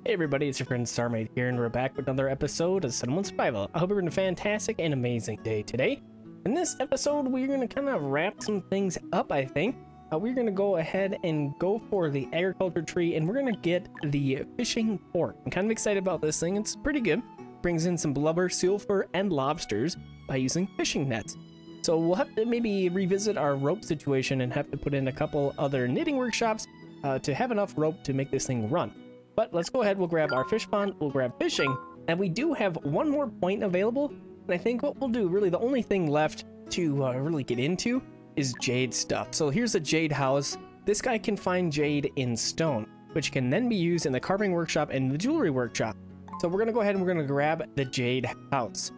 Hey everybody, it's your friend Sarmate here, and we're back with another episode of S11E22 Survival. I hope you're having a fantastic and amazing day today. In this episode, we're going to kind of wrap some things up, I think. We're going to go ahead and go for the agriculture tree, and we're going to get the fishing port. I'm kind of excited about this thing. It's pretty good. Brings in some blubber, silver, and lobsters by using fishing nets. So we'll have to maybe revisit our rope situation and have to put in a couple other knitting workshops to have enough rope to make this thing run. But let's go ahead, we'll grab our fish pond, we'll grab fishing, and we do have one more point available. And I think what we'll do, really the only thing left to really get into is jade stuff. So here's a jade house. This guy can find jade in stone, which can then be used in the carving workshop and the jewelry workshop. So we're gonna go ahead and we're gonna grab the jade house.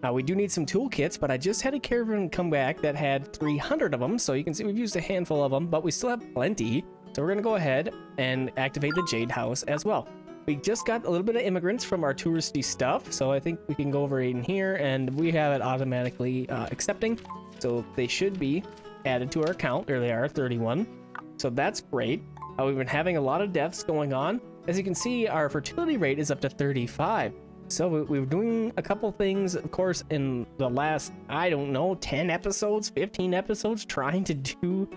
We do need some toolkits, but I just had a caravan come back that had 300 of them. So you can see we've used a handful of them, but we still have plenty. So we're gonna go ahead and activate the jade house as well. We just got a little bit of immigrants from our touristy stuff, so I think we can go over in here and we have it automatically accepting. So they should be added to our account. There they are, 31. So that's great. We've been having a lot of deaths going on. As you can see, our fertility rate is up to 35. So we were doing a couple things, of course, in the last, I don't know, 10 episodes, 15 episodes, trying to do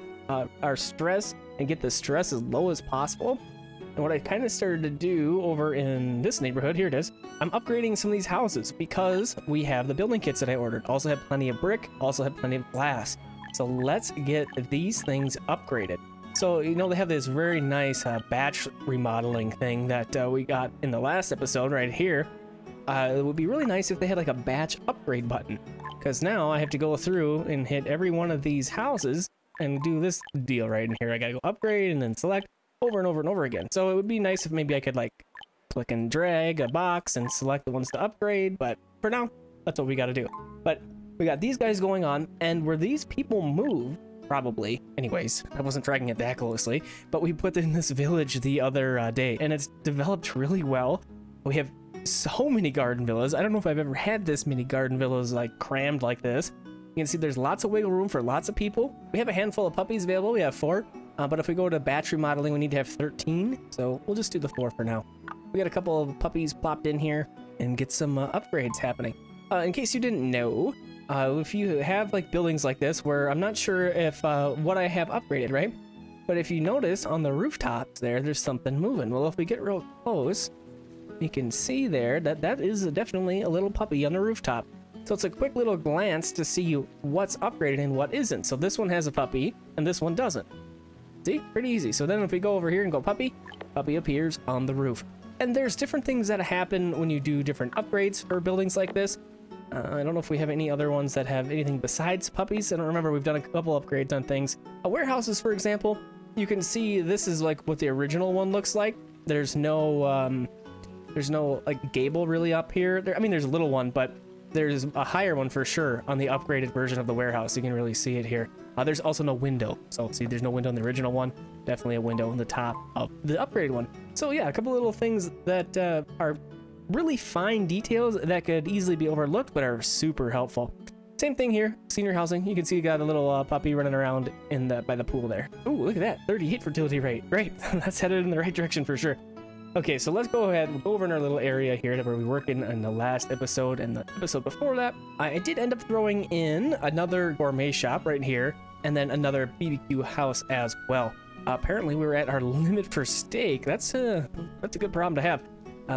our stress and get the stress as low as possible. And what I kind of started to do over in this neighborhood, here it is, I'm upgrading some of these houses because we have the building kits that I ordered. Also have plenty of brick, also have plenty of glass. So let's get these things upgraded. So, you know, they have this very nice batch remodeling thing that we got in the last episode right here. It would be really nice if they had like a batch upgrade button, because now I have to go through and hit every one of these houses and do this deal right in here. I gotta go upgrade and then select over and over and over again. So it would be nice if maybe I could like click and drag a box and select the ones to upgrade, but for now, that's what we gotta do. But we got these guys going on, and where these people move, probably, anyways, I wasn't tracking it that closely, but we put in this village the other day, and it's developed really well. We have so many garden villas. I don't know if I've ever had this many garden villas like crammed like this. You can see there's lots of wiggle room for lots of people. We have a handful of puppies available. We have 4, but if we go to batch remodeling, we need to have 13. So we'll just do the 4 for now. We got a couple of puppies plopped in here and get some upgrades happening. In case you didn't know, if you have like buildings like this where I'm not sure if what I have upgraded, right? But if you notice on the rooftops there's something moving. Well, if we get real close, you can see there that that is definitely a little puppy on the rooftop. So it's a quick little glance to see what's upgraded and what isn't. So this one has a puppy and this one doesn't. See, pretty easy. So then if we go over here and go puppy, puppy appears on the roof. And there's different things that happen when you do different upgrades for buildings like this. I don't know if we have any other ones that have anything besides puppies. I don't remember. We've done a couple upgrades on things. Warehouses, for example, you can see this is like what the original one looks like. There's no like gable really up here. I mean, there's a little one, but there's a higher one for sure on the upgraded version of the warehouse. You can really see it here. There's also no window. So see, there's no window in the original one. Definitely a window on the top of the upgraded one. So yeah, a couple little things that are really fine details that could easily be overlooked, but are super helpful. Same thing here, senior housing. You can see you got a little puppy running around in by the pool there. Oh, look at that, 38 fertility rate. Great, that's headed in the right direction for sure. Okay, so let's go ahead and go over in our little area here where we worked in the last episode and the episode before that. I did end up throwing in another gourmet shop right here and then another BBQ house as well. Apparently we were at our limit for steak. That's a good problem to have.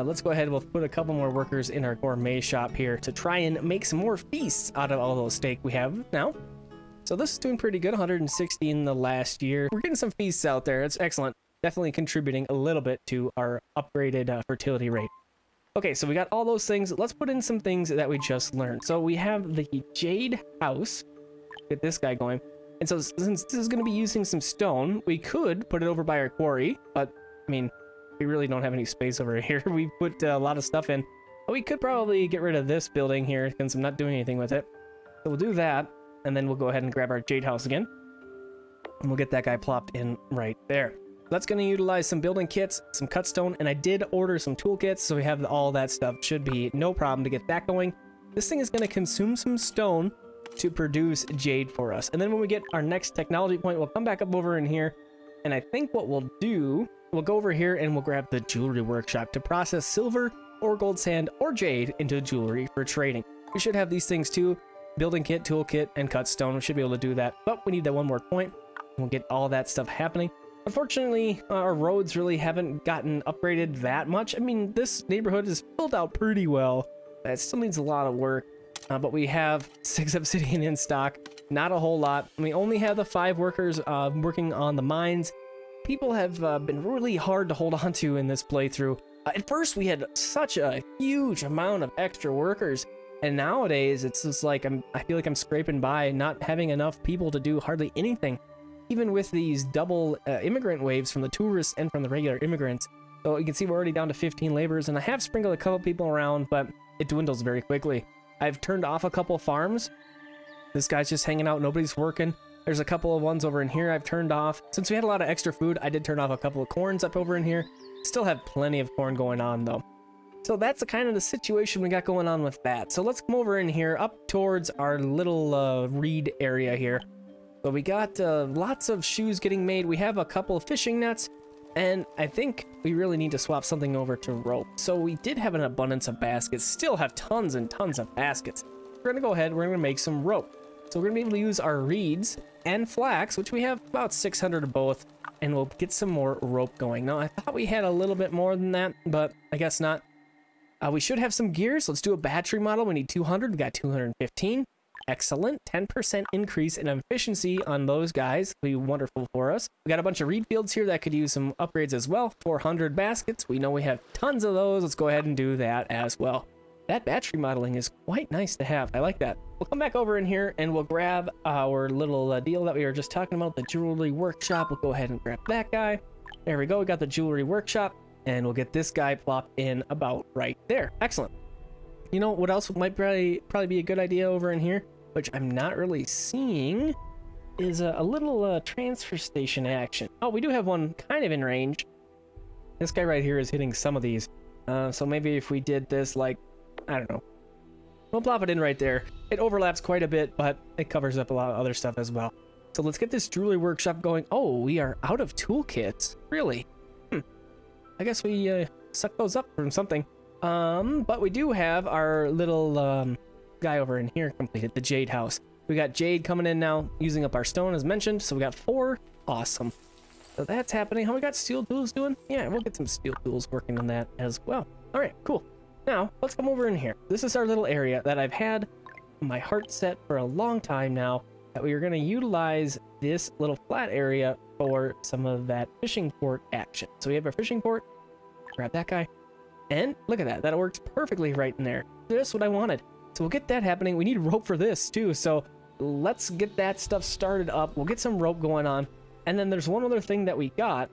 Let's go ahead, we'll put a couple more workers in our gourmet shop here to try and make some more feasts out of all those steak we have now. So this is doing pretty good, 160 in the last year. We're getting some feasts out there, it's excellent. Definitely contributing a little bit to our upgraded fertility rate. Okay, so we got all those things. Let's put in some things that we just learned. So we have the jade house. Get this guy going. And so since this is going to be using some stone, we could put it over by our quarry. But, I mean, we really don't have any space over here. We put a lot of stuff in. But we could probably get rid of this building here since I'm not doing anything with it. So we'll do that. And then we'll go ahead and grab our jade house again. And we'll get that guy plopped in right there. That's going to utilize some building kits, some cut stone, and I did order some toolkits, so we have all that stuff. Should be no problem to get that going. This thing is going to consume some stone to produce jade for us. And then when we get our next technology point, we'll come back up over in here, and I think what we'll do we'll go over here and we'll grab the jewelry workshop to process silver or gold sand or jade into jewelry for trading. We should have these things too. Building kit, toolkit, and cut stone. We should be able to do that, but we need that one more point. We'll get all that stuff happening. Unfortunately, our roads really haven't gotten upgraded that much. I mean, this neighborhood is filled out pretty well. It still needs a lot of work, but we have 6 obsidian in stock. Not a whole lot. We only have the 5 workers working on the mines. People have been really hard to hold on to in this playthrough. At first, we had such a huge amount of extra workers, and nowadays it's just like I feel like I'm scraping by, not having enough people to do hardly anything, even with these double immigrant waves from the tourists and from the regular immigrants. So you can see we're already down to 15 laborers, and I have sprinkled a couple people around, but it dwindles very quickly. I've turned off a couple farms. This guy's just hanging out, nobody's working. There's a couple of ones over in here I've turned off. Since we had a lot of extra food, I did turn off a couple of corns up over in here. Still have plenty of corn going on though. So that's the kind of the situation we got going on with that. So let's come over in here up towards our little reed area here. So we got lots of shoes getting made. We have a couple of fishing nets, and I think we really need to swap something over to rope. So we did have an abundance of baskets, still have tons and tons of baskets. We're gonna go ahead, we're gonna make some rope. So we're gonna be able to use our reeds and flax, which we have about 600 of both, and we'll get some more rope going. Now, I thought we had a little bit more than that, but I guess not. We should have some gears. Let's do a battery model. We need 200. We got 215. Excellent. 10% increase in efficiency on those guys. Be wonderful for us. We got a bunch of reed fields here that could use some upgrades as well. 400 baskets. We know we have tons of those. Let's go ahead and do that as well. That battery modeling is quite nice to have. I like that. We'll come back over in here and we'll grab our little deal that we were just talking about, the jewelry workshop. We'll go ahead and grab that guy. There we go. We got the jewelry workshop, and we'll get this guy plopped in about right there. Excellent. You know what else might probably be a good idea over in here, which I'm not really seeing, is a little transfer station action. Oh, we do have one kind of in range. This guy right here is hitting some of these. So maybe if we did this, like, I don't know. We'll plop it in right there. It overlaps quite a bit, but it covers up a lot of other stuff as well. So let's get this jewelry workshop going. Oh, we are out of toolkits. Really? I guess we sucked those up from something. But we do have our little guy over in here completed, the jade house. We got jade coming in now, using up our stone as mentioned. So we got 4. Awesome. So that's happening. How we got steel tools doing? Yeah, we'll get some steel tools working on that as well. All right, cool. Now, let's come over in here. This is our little area that I've had my heart set for a long time now, that we are going to utilize this little flat area for some of that fishing port action. So we have our fishing port. Grab that guy. And look at that. That works perfectly right in there. That's what I wanted. So we'll get that happening. We need rope for this too. So let's get that stuff started up. We'll get some rope going on. And then there's one other thing that we got,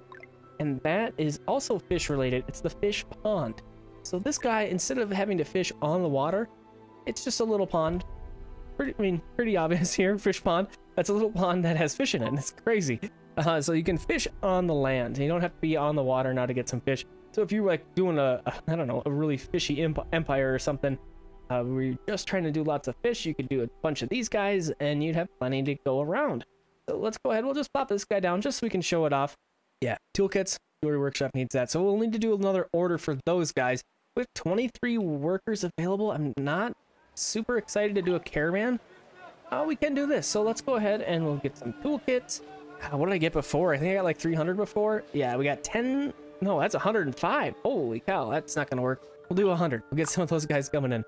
and that is also fish related. It's the fish pond. So this guy, instead of having to fish on the water, it's just a little pond. Pretty obvious here, fish pond. That's a little pond that has fish in it, and it's crazy. So you can fish on the land. You don't have to be on the water now to get some fish. So if you're like doing I don't know, a really fishy empire or something, where you're just trying to do lots of fish, you could do a bunch of these guys, and you'd have plenty to go around. So let's go ahead. We'll just pop this guy down just so we can show it off. Yeah, toolkits. Jewelry workshop needs that. So we'll need to do another order for those guys. We have 23 workers available. I'm not super excited to do a caravan. We can do this. So let's go ahead and we'll get some toolkits. What did I get before? I think I got like 300 before. Yeah, we got 10. No, that's 105. Holy cow, that's not going to work. We'll do 100. We'll get some of those guys coming in.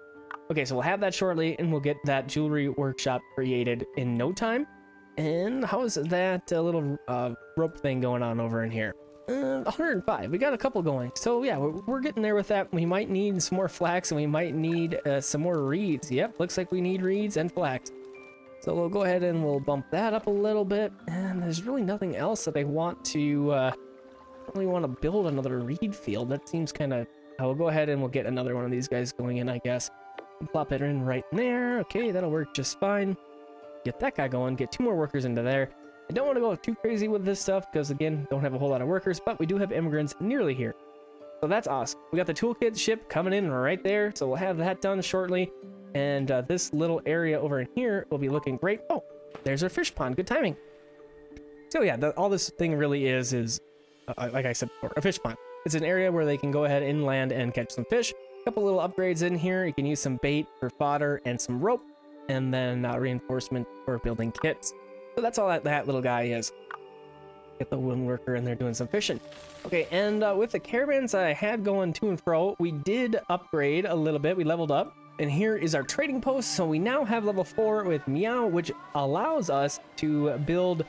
Okay, so we'll have that shortly, and we'll get that jewelry workshop created in no time. And how is that little rope thing going on over in here? 105. We got a couple going. So yeah, we're getting there with that. We might need some more flax, and we might need some more reeds. Yep, looks like we need reeds and flax. So we'll go ahead and we'll bump that up a little bit. And there's really nothing else that I want to really want to build another reed field. That seems kind of... we'll go ahead and we'll get another one of these guys going in, I guess. We'll plop it in right in there. Okay, that'll work just fine. Get that guy going. Get 2 more workers into there. I don't want to go too crazy with this stuff because, again, don't have a whole lot of workers, but we do have immigrants nearly here. So that's awesome. We got the toolkit ship coming in right there, so we'll have that done shortly. And this little area over in here will be looking great. Oh, there's our fish pond. Good timing. So yeah, all this thing really is like I said before, a fish pond. It's an area where they can go ahead inland and catch some fish. A couple little upgrades in here. You can use some bait for fodder and some rope, and then reinforcement for building kits. So that's all that little guy is. Get the woodworker in there doing some fishing. Okay, and with the caravans I had going to and fro, we did upgrade a little bit. We leveled up. And here is our trading post. So we now have level 4 with Meow, which allows us to build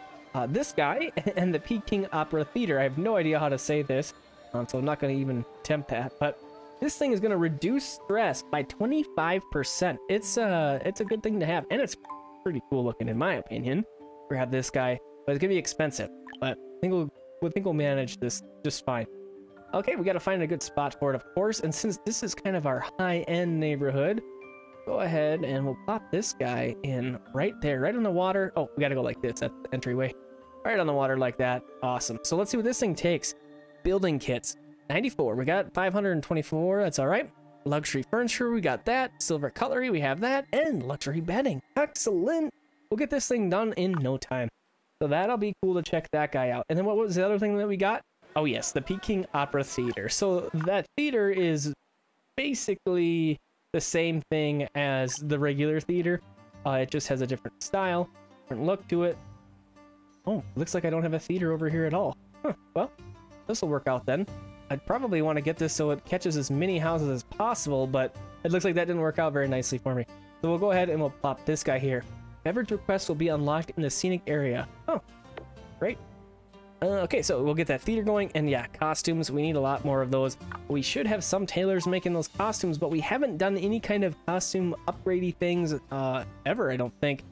this guy and the Peking Opera Theater. I have no idea how to say this, so I'm not going to even attempt that. But this thing is going to reduce stress by 25%. It's a good thing to have, and it's pretty cool looking in my opinion. We have this guy, but it's going to be expensive. But I think we'll manage this just fine. Okay, we got to find a good spot for it, of course. And since this is kind of our high-end neighborhood, go ahead and we'll pop this guy in right there, right on the water. Oh, we got to go like this at the entryway. Right on the water like that. Awesome. So let's see what this thing takes. Building kits. 94. We got 524. That's all right. Luxury furniture. We got that. Silver cutlery. We have that. And luxury bedding. Excellent. We'll get this thing done in no time. So that'll be cool to check that guy out. And then what was the other thing that we got? Oh yes, the Peking Opera Theater. So that theater is basically the same thing as the regular theater. It just has a different style, different look to it. Oh, looks like I don't have a theater over here at all. Huh, well, this will work out then. I'd probably want to get this so it catches as many houses as possible, but it looks like that didn't work out very nicely for me. So we'll go ahead and we'll plop this guy here. Beverage requests will be unlocked in the scenic area. Oh, great. Okay, so we'll get that theater going, and yeah, costumes, we need a lot more of those. We should have some tailors making those costumes, but we haven't done any kind of costume upgradey things ever, I don't think.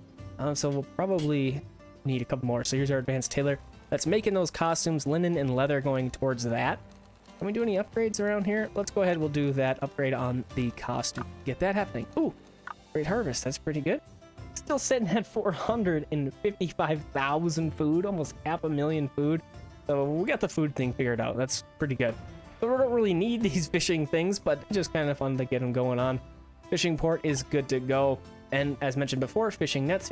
So we'll probably need a couple more. So here's our advanced tailor that's making those costumes, linen and leather, going towards that. Can we do any upgrades around here? Let's go ahead, we'll do that upgrade on the costume. Get that happening. Ooh, great harvest, that's pretty good. Still sitting at 455,000 food, almost 500,000 food. So we got the food thing figured out. That's pretty good. So we don't really need these fishing things, but it's just kind of fun to get them going on. Fishing port is good to go. And as mentioned before, fishing nets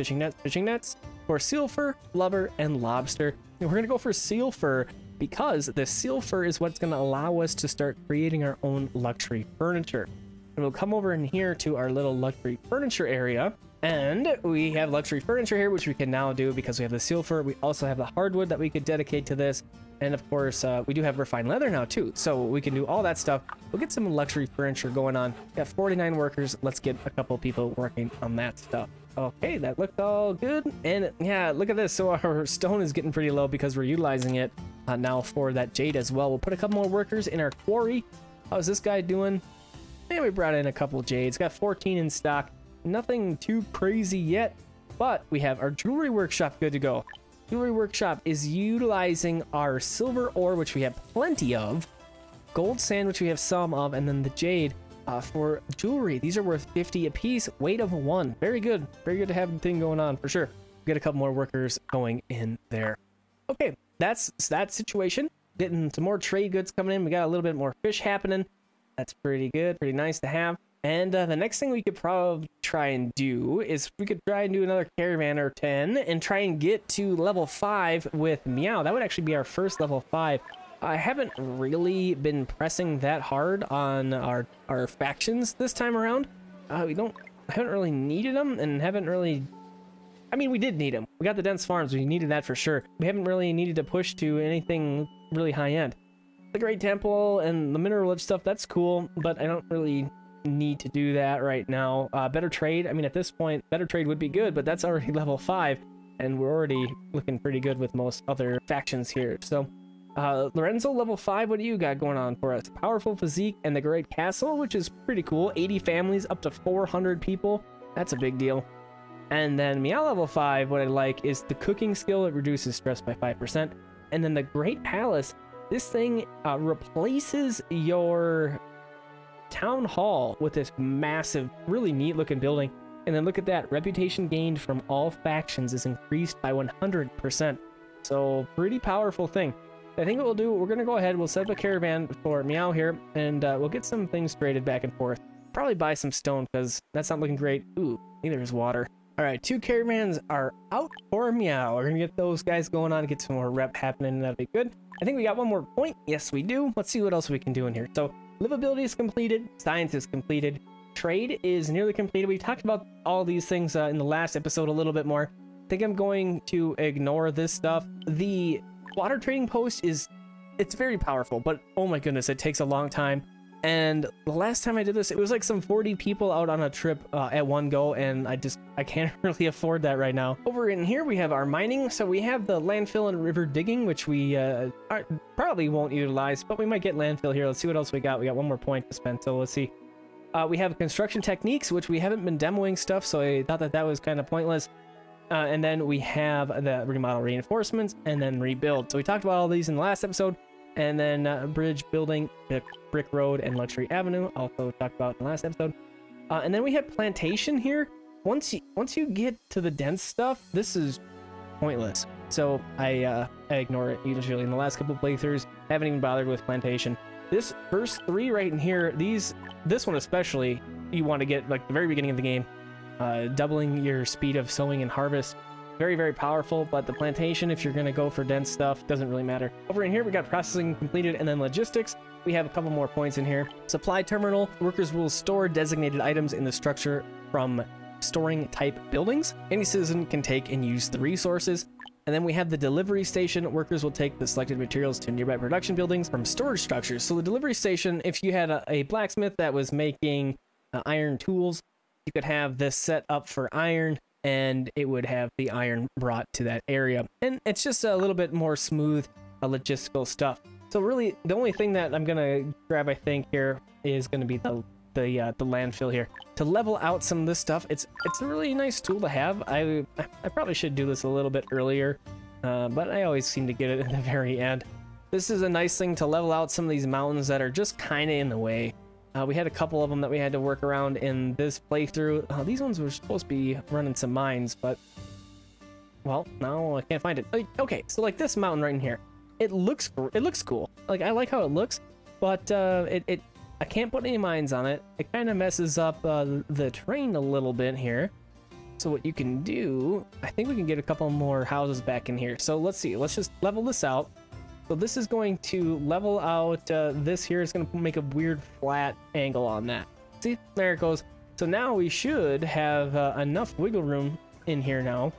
for seal fur, blubber, and lobster. And we're going to go for seal fur because the seal fur is what's going to allow us to start creating our own luxury furniture. And we'll come over in here to our little luxury furniture area. And we have luxury furniture here, which we can now do because we have the seal fur. We also have the hardwood that we could dedicate to this. And of course, we do have refined leather now too. So we can do all that stuff. We'll get some luxury furniture going on. We got 49 workers. Let's get a couple people working on that stuff. Okay, that looked all good. And yeah, look at this. So our stone is getting pretty low because we're utilizing it now for that jade as well. We'll put a couple more workers in our quarry. How's this guy doing? And we brought in a couple jades. Got 14 in stock. Nothing too crazy yet, but we have our jewelry workshop good to go. Jewelry workshop is utilizing our silver ore, which we have plenty of, gold sand, which we have some of, and then the jade for jewelry. These are worth 50 a piece, weight of 1. Very good to have the thing going on for sure. We get a couple more workers going in there. Okay, that's that situation. Getting some more trade goods coming in. We got a little bit more fish happening. That's pretty good, pretty nice to have. And the next thing we could probably try and do is we could try and do another caravan or 10 and try and get to level 5 with Meow. That would actually be our first level 5. I haven't really been pressing that hard on our factions this time around. I haven't really needed them and haven't really... I mean, we did need them. We got the dense farms. We needed that for sure. We haven't really needed to push to anything really high end. The Great Temple and the mineral stuff, that's cool, but I don't really need to do that right now. Better trade, I mean, at this point better trade would be good, but that's already level 5 and we're already looking pretty good with most other factions here. So Lorenzo, level 5, what do you got going on for us? Powerful physique and the Great Castle, which is pretty cool. 80 families, up to 400 people. That's a big deal. And then Meow level 5, what I like is the cooking skill. It reduces stress by 5%. And then the Great Palace, this thing replaces your town hall with this massive, really neat looking building. And then look at that, reputation gained from all factions is increased by 100%. So pretty powerful thing. I think what we'll do, we're gonna go ahead, we'll set up a caravan for Meow here, and we'll get some things traded back and forth. Probably buy some stone because that's not looking great. Ooh, neither is water. All right, 2 caravans are out for meow. We're gonna get those guys going on, get some more rep happening. That'll be good. I think we got one more point. Yes, we do. Let's see what else we can do in here. So livability is completed, science is completed, trade is nearly completed. We talked about all these things in the last episode a little bit more. I think I'm going to ignore this stuff. The water trading post it's very powerful, but oh my goodness, it takes a long time. And the last time I did this, it was like some 40 people out on a trip at one go, and I can't really afford that right now. Over in here, we have our mining. So we have the landfill and river digging, which we probably won't utilize, but we might get landfill here. Let's see what else we got. We got one more point to spend, so let's see. We have construction techniques, which we haven't been demoing stuff, so I thought that was kind of pointless. And then we have the remodel reinforcements and then rebuild. So we talked about all these in the last episode. And then bridge building, the brick road, and luxury avenue, also talked about in the last episode. And then we have plantation here. Once you get to the dense stuff, this is pointless. So I ignore it usually. In the last couple of playthroughs, I haven't even bothered with plantation. This first 3 right in here, this one especially, you want to get like the very beginning of the game, doubling your speed of sowing and harvest. Very, very powerful, but the plantation, if you're going to go for dense stuff, doesn't really matter. Over in here, we got processing completed, and then logistics. We have a couple more points in here. Supply terminal. Workers will store designated items in the structure from storing type buildings. Any citizen can take and use the resources. And then we have the delivery station. Workers will take the selected materials to nearby production buildings from storage structures. So the delivery station, if you had a blacksmith that was making iron tools, you could have this set up for iron, and it would have the iron brought to that area. And it's just a little bit more smooth logistical stuff. So really, the only thing that I'm gonna grab, I think, here is gonna be the landfill here. To level out some of this stuff, it's a really nice tool to have. I probably should do this a little bit earlier, but I always seem to get it at the very end. This is a nice thing to level out some of these mountains that are just kind of in the way. We had a couple of them that we had to work around in this playthrough. These ones were supposed to be running some mines, but well, now I can't find it. Okay, so like this mountain right in here, it looks cool. Like I like how it looks, but I can't put any mines on it. It kind of messes up the terrain a little bit here. So what you can do, I think we can get a couple more houses back in here. So let's see. Let's just level this out. So this is going to level out this here. It's going to make a weird flat angle on that. See, there it goes. So now we should have enough wiggle room in here now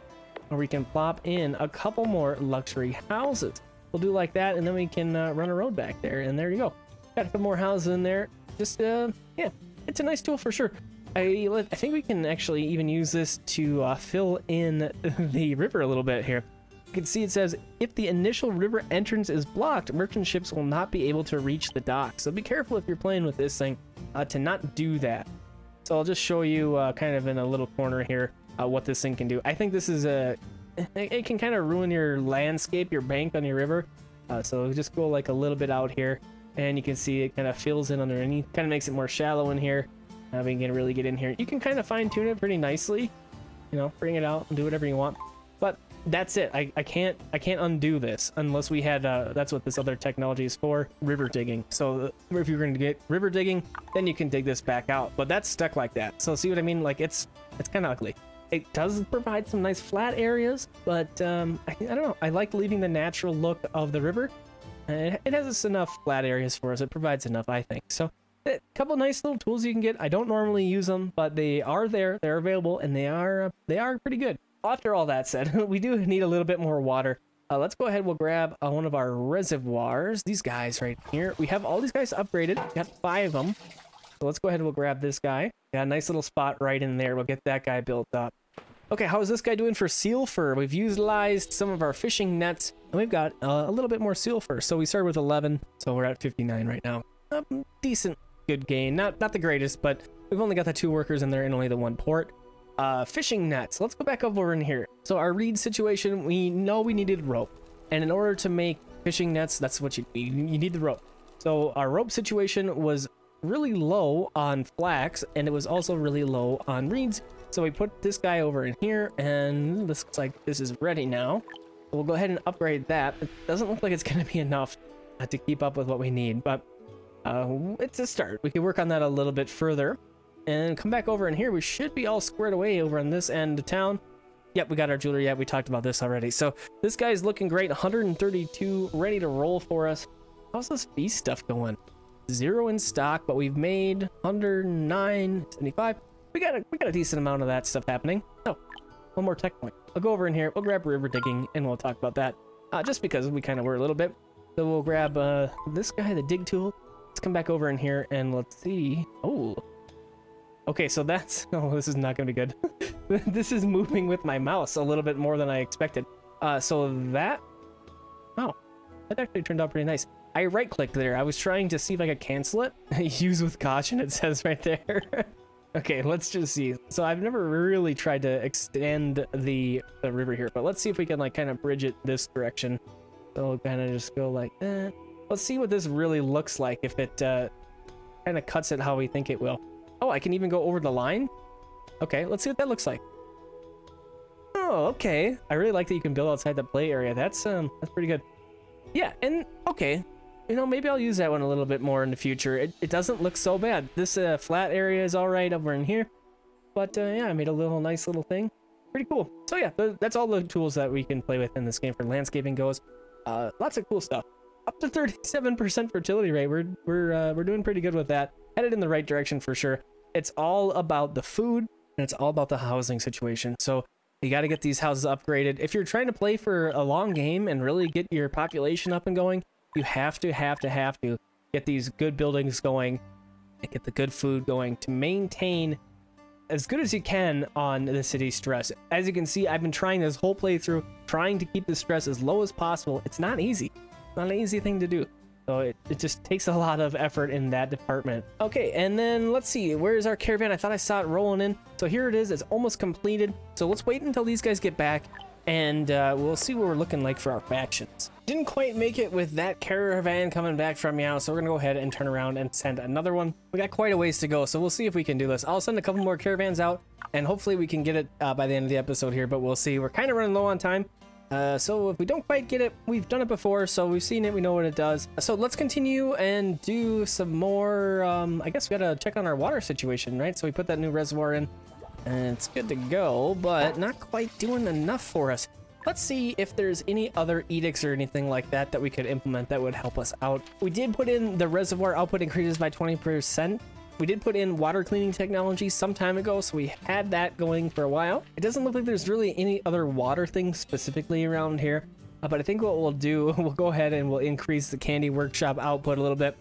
where we can plop in a couple more luxury houses. We'll do like that, and then we can run a road back there, and there you go. Got a couple more houses in there. Just yeah, it's a nice tool for sure. I think we can actually even use this to fill in the river a little bit here. You can see it says, if the initial river entrance is blocked, merchant ships will not be able to reach the dock. So be careful if you're playing with this thing to not do that. So I'll just show you kind of in a little corner here what this thing can do. I think this is it can kind of ruin your landscape, your bank on your river. So just go like a little bit out here, and you can see it kind of fills in underneath, kind of makes it more shallow in here. We can really get in here. You can kind of fine tune it pretty nicely, you know, bring it out and do whatever you want. But that's it. I can't undo this unless we had that's what this other technology is for, river digging. So if you're going to get river digging, then you can dig this back out, but that's stuck like that. So see what I mean? Like it's kind of ugly. It does provide some nice flat areas, but I don't know, I like leaving the natural look of the river. It has enough flat areas for us. It provides enough, I think. So a couple nice little tools you can get. I don't normally use them, but they are there, they're available, and they are pretty good. After all that said, we do need a little bit more water. Let's go ahead. We'll grab one of our reservoirs. These guys right here. We have all these guys upgraded. We got 5 of them. So let's go ahead and we'll grab this guy. Got a nice little spot right in there. We'll get that guy built up. Okay, how is this guy doing for seal fur? We've utilized some of our fishing nets, and we've got a little bit more seal fur. So we started with 11, so we're at 59 right now. Decent, good gain. Not the greatest, but we've only got the 2 workers in there and only the 1 port. Fishing nets. Let's go back over in here. So our reed situation, we know we needed rope, and in order to make fishing nets, that's what you need the rope. So our rope situation was really low on flax, and it was also really low on reeds. So we put this guy over in here, and this looks like this is ready now. So we'll go ahead and upgrade that. It doesn't look like it's going to be enough to keep up with what we need, but it's a start. We can work on that a little bit further. and come back over in here. We should be all squared away over on this end of town. Yep, we got our jewelry. Yeah, we talked about this already. So this guy's looking great. 132 ready to roll for us. How's this feast stuff going? 0 in stock, but we've made 109.75. We got a decent amount of that stuff happening. Oh, one more tech point. I'll go over in here. We'll grab river digging, and we'll talk about that. Just because we kind of were a little bit. So we'll grab this guy, the dig tool. Let's come back over in here, and let's see. Oh. Okay, so that's... Oh, this is not going to be good. This is moving with my mouse a little bit more than I expected. So that... Oh, that actually turned out pretty nice. I right-clicked there. I was trying to see if I could cancel it. Use with caution, it says right there. Okay, let's just see. So I've never really tried to extend the river here, but let's see if we can like kind of bridge it this direction. So we'll kind of just go like that. Let's see what this really looks like if it kind of cuts it how we think it will. Oh, I can even go over the line? Okay, let's see what that looks like. Oh, okay. I really like that you can build outside the play area. That's pretty good. Yeah, and okay. You know, maybe I'll use that one a little bit more in the future. It doesn't look so bad. This flat area is all right over in here. But yeah, I made a nice little thing. Pretty cool. So yeah, that's all the tools that we can play with in this game for landscaping goes. Lots of cool stuff. Up to 37% fertility rate. We're doing pretty good with that. Headed in the right direction for sure. It's all about the food and it's all about the housing situation. So you got to get these houses upgraded. If you're trying to play for a long game and really get your population up and going, you have to get these good buildings going and get the good food going to maintain as good as you can on the city stress. As you can see, I've been trying this whole playthrough, trying to keep the stress as low as possible. It's not easy. It's not an easy thing to do. So it just takes a lot of effort in that department. Okay, and then let's see, where's our caravan? I thought I saw it rolling in. So here it is, it's almost completed. So let's wait until these guys get back and we'll see what we're looking like for our factions. Didn't quite make it with that caravan coming back from Meow, so we're gonna go ahead and turn around and send another one. We got quite a ways to go, so we'll see if we can do this. I'll send a couple more caravans out and hopefully we can get it by the end of the episode here, but we'll see. We're kind of running low on time. So if we don't quite get it, we've done it before, so we've seen it, we know what it does. So let's continue and do some more, I guess we gotta check on our water situation, right? So we put that new reservoir in, and it's good to go, but not quite doing enough for us. Let's see if there's any other edicts or anything like that that we could implement that would help us out. We did put in the reservoir output increases by 20%. We did put in water cleaning technology some time ago, so we had that going for a while. It doesn't look like there's really any other water things specifically around here, but I think what we'll do, we'll go ahead and we'll increase the candy workshop output a little bit.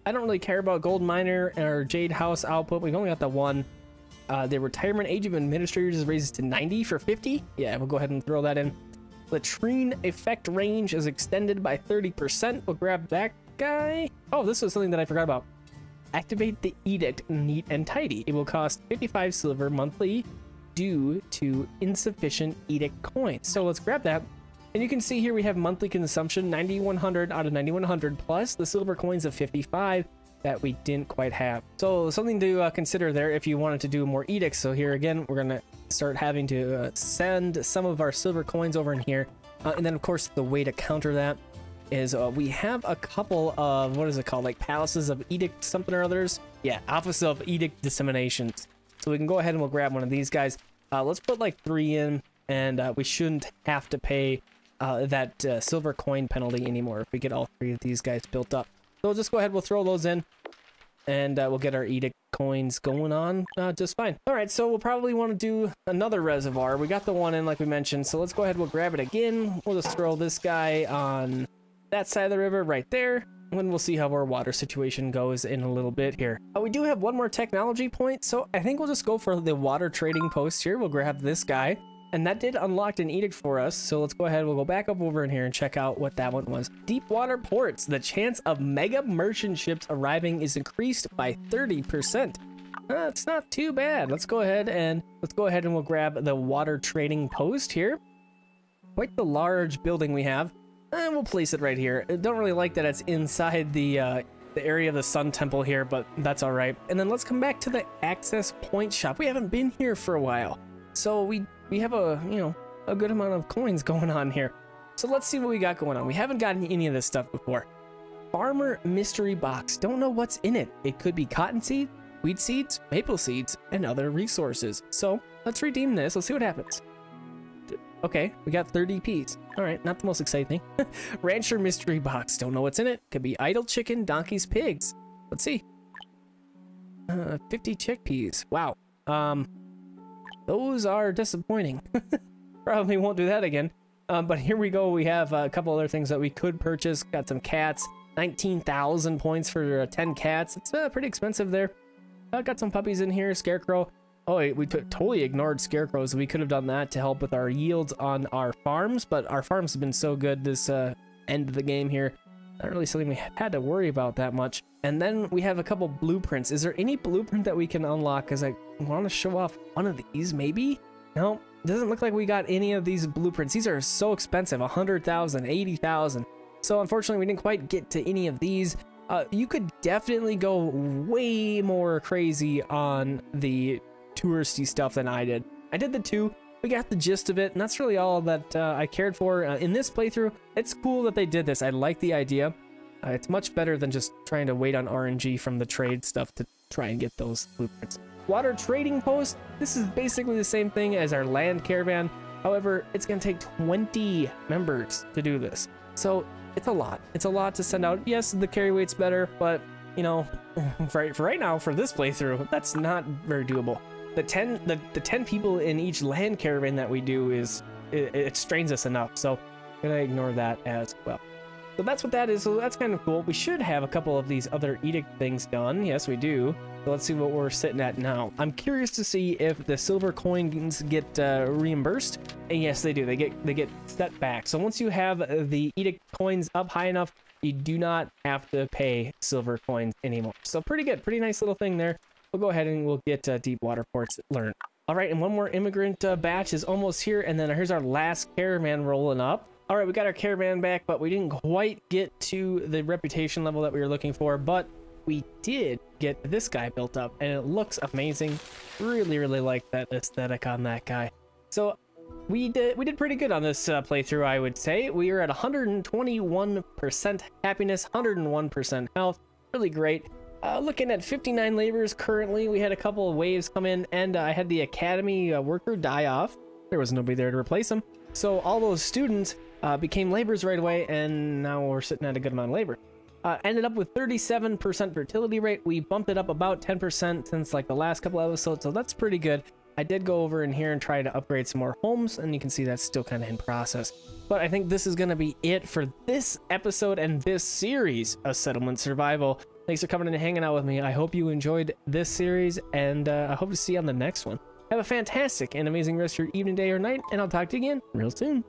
I don't really care about gold miner or jade house output. We've only got the one. The retirement age of administrators is raised to 90 for 50. Yeah, we'll go ahead and throw that in. Latrine effect range is extended by 30%. We'll grab that guy. Oh, this was something that I forgot about. Activate the edict neat and tidy. It will cost 55 silver monthly due to insufficient edict coins. So let's grab that. And you can see here we have monthly consumption 9100 out of 9100 plus the silver coins of 55 that we didn't quite have. So something to consider there if you wanted to do more edicts. So here again, we're gonna start having to send some of our silver coins over in here. And then of course the way to counter that is we have a couple of, what is it called? Like palaces of edict something or others. Yeah, office of edict disseminations. So we can go ahead and we'll grab one of these guys. Let's put like 3 in and we shouldn't have to pay that silver coin penalty anymore if we get all 3 of these guys built up. So we'll just go ahead, we'll throw those in, and we'll get our edict coins going on just fine. All right, so we'll probably want to do another reservoir. We got the one in like we mentioned, so let's go ahead, we'll grab it again. We'll just throw this guy on that side of the river right there, and then we'll see how our water situation goes in a little bit here. We do have one more technology point, so I think we'll just go for the water trading post here. We'll grab this guy. And that did unlock an edict for us, so let's go ahead, we'll go back up over in here and check out what that one was. Deep water ports. The chance of mega merchant ships arriving is increased by 30%. It's not too bad. Let's go ahead and we'll grab the water trading post here. Quite the large building we have. And we'll place it right here. I don't really like that it's inside the area of the Sun Temple here, but that's all right. And then let's come back to the access point shop. We haven't been here for a while, so we have a good amount of coins going on here. So let's see what we got going on. We haven't gotten any of this stuff before. Farmer mystery box. Don't know what's in it. It could be cottonseed, wheat seeds, maple seeds, and other resources. So let's redeem this. Let's see what happens. Okay, we got 30 Ps. All right, not the most exciting thing. Rancher mystery box. Don't know what's in it. Could be idle chicken, donkeys, pigs. Let's see. 50 chickpeas. Wow. Those are disappointing. Probably won't do that again. But here we go. We have a couple other things that we could purchase. Got some cats. 19,000 points for 10 cats. It's pretty expensive there. Got some puppies in here. Scarecrow. Oh, wait, we totally ignored scarecrows. We could have done that to help with our yields on our farms, but our farms have been so good this end of the game here. Not really something we had to worry about that much. And then we have a couple blueprints. Is there any blueprint that we can unlock? Because I want to show off one of these, maybe? No, doesn't look like we got any of these blueprints. These are so expensive, 100,000, 80,000. So unfortunately, we didn't quite get to any of these. You could definitely go way more crazy on the touristy stuff than I did. I did the 2. We got the gist of it, and that's really all that I cared for in this playthrough. It's cool that they did this. I like the idea. It's much better than just trying to wait on RNG from the trade stuff to try and get those blueprints. Water trading post. This is basically the same thing as our land caravan. However, it's going to take 20 members to do this. So it's a lot. It's a lot to send out. Yes, the carry weight's better, but you know, for right now, for this playthrough, that's not very doable. The 10 people in each land caravan that we do it strains us enough, so I'm gonna ignore that as well. So that's what that is. So that's kind of cool. We should have a couple of these other edict things done. Yes, we do. So let's see what we're sitting at now. I'm curious to see if the silver coins get reimbursed, and yes, they do. They get set back. So once you have the edict coins up high enough, you do not have to pay silver coins anymore. So pretty good, pretty nice little thing there. We'll go ahead and we'll get deep water ports learned. All right, and one more immigrant batch is almost here, and then here's our last caravan rolling up. All right, we got our caravan back, but we didn't quite get to the reputation level that we were looking for, but we did get this guy built up, and it looks amazing. Really, really like that aesthetic on that guy. So we did pretty good on this playthrough, I would say. We are at 121% happiness, 101% health. Really great. Looking at 59 laborers currently. We had a couple of waves come in, and I had the academy worker die off. There was nobody there to replace him. So all those students became laborers right away, and now we're sitting at a good amount of labor. Ended up with 37% fertility rate. We bumped it up about 10% since like the last couple episodes, so that's pretty good. I did go over in here and try to upgrade some more homes, and you can see that's still kind of in process. But I think this is going to be it for this episode and this series of Settlement Survival. Thanks for coming in and hanging out with me. I hope you enjoyed this series, and I hope to see you on the next one. Have a fantastic and amazing rest of your evening, day, or night, and I'll talk to you again real soon.